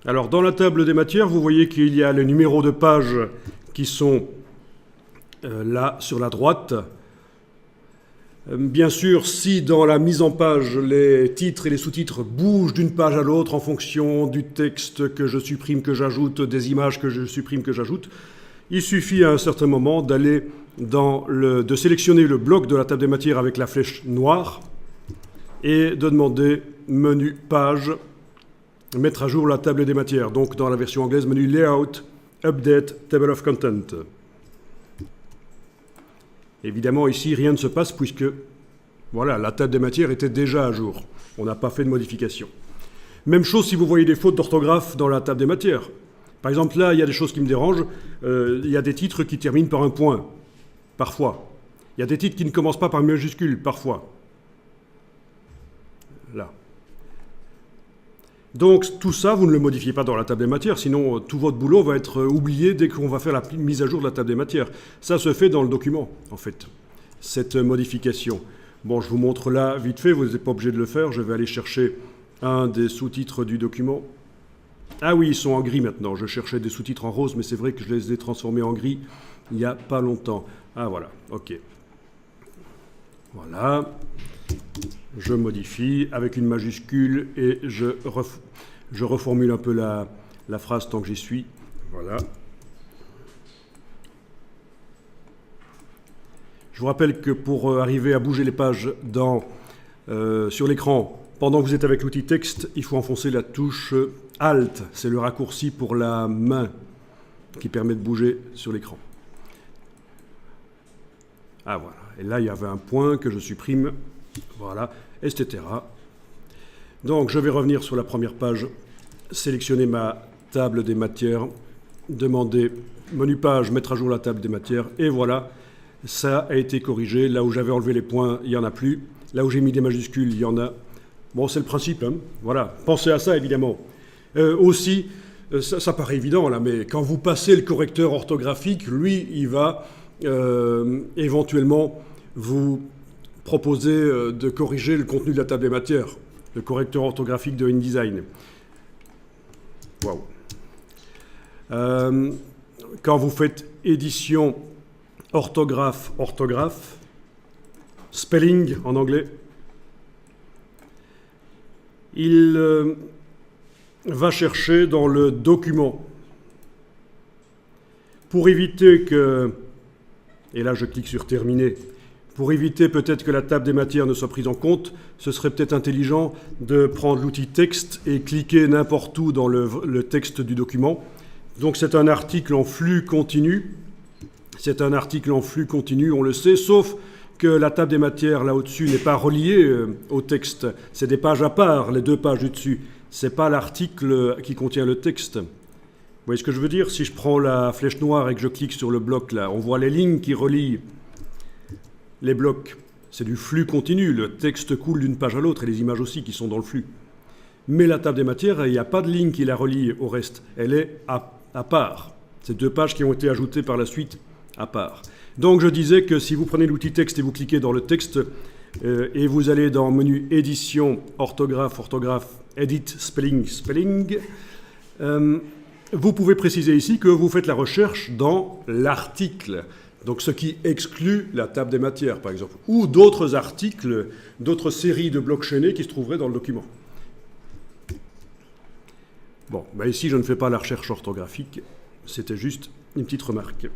Alors, dans la table des matières, vous voyez qu'il y a les numéros de pages qui sont là, sur la droite. Bien sûr, si dans la mise en page, les titres et les sous-titres bougent d'une page à l'autre en fonction du texte que je supprime, que j'ajoute, des images que je supprime, que j'ajoute, il suffit à un certain moment d'aller de sélectionner le bloc de la table des matières avec la flèche noire et de demander menu page, mettre à jour la table des matières. Donc dans la version anglaise, menu layout, update, table of content. Évidemment, ici, rien ne se passe puisque voilà, la table des matières était déjà à jour. On n'a pas fait de modification. Même chose si vous voyez des fautes d'orthographe dans la table des matières. Par exemple, là, il y a des choses qui me dérangent. Il y a des titres qui terminent par un point, parfois. Il y a des titres qui ne commencent pas par une majuscule, parfois. Là. Donc, tout ça, vous ne le modifiez pas dans la table des matières, sinon tout votre boulot va être oublié dès qu'on va faire la mise à jour de la table des matières. Ça se fait dans le document, en fait, cette modification. Bon, je vous montre là, vite fait, vous n'êtes pas obligé de le faire. Je vais aller chercher un des sous-titres du document. Ah oui, ils sont en gris maintenant. Je cherchais des sous-titres en rose, mais c'est vrai que je les ai transformés en gris il n'y a pas longtemps. Ah voilà, ok. Voilà. Je modifie avec une majuscule et je reformule un peu la phrase tant que j'y suis. Voilà. Je vous rappelle que pour arriver à bouger les pages sur l'écran, pendant que vous êtes avec l'outil texte, il faut enfoncer la touche Alt. C'est le raccourci pour la main qui permet de bouger sur l'écran. Ah voilà. Et là, il y avait un point que je supprime. Voilà, etc. Donc, je vais revenir sur la première page, sélectionner ma table des matières, demander menu page, mettre à jour la table des matières, et voilà, ça a été corrigé. Là où j'avais enlevé les points, il n'y en a plus. Là où j'ai mis des majuscules, il y en a. Bon, c'est le principe, hein. Voilà, pensez à ça, évidemment. Aussi, ça paraît évident, là, mais quand vous passez le correcteur orthographique, lui, il va éventuellement vous proposer de corriger le contenu de la table des matières, le correcteur orthographique de InDesign. Waouh. Quand vous faites édition orthographe, spelling en anglais, il va chercher dans le document pour éviter que, et là je clique sur terminer, pour éviter peut-être que la table des matières ne soit prise en compte, ce serait peut-être intelligent de prendre l'outil texte et cliquer n'importe où dans le texte du document. Donc c'est un article en flux continu. C'est un article en flux continu, on le sait, sauf que la table des matières là au-dessus n'est pas reliée au texte. C'est des pages à part, les deux pages du dessus. Ce n'est pas l'article qui contient le texte. Vous voyez ce que je veux dire? Si je prends la flèche noire et que je clique sur le bloc là, on voit les lignes qui relient les blocs. C'est du flux continu. Le texte coule d'une page à l'autre et les images aussi qui sont dans le flux. Mais la table des matières, il n'y a pas de ligne qui la relie au reste. Elle est à part. C'est deux pages qui ont été ajoutées par la suite à part. Donc je disais que si vous prenez l'outil texte et vous cliquez dans le texte et vous allez dans le menu édition, orthographe, edit, spelling, vous pouvez préciser ici que vous faites la recherche dans l'article. Donc ce qui exclut la table des matières, par exemple, ou d'autres articles, d'autres séries de blocs chaînés qui se trouveraient dans le document. Bon, ben ici je ne fais pas la recherche orthographique, c'était juste une petite remarque.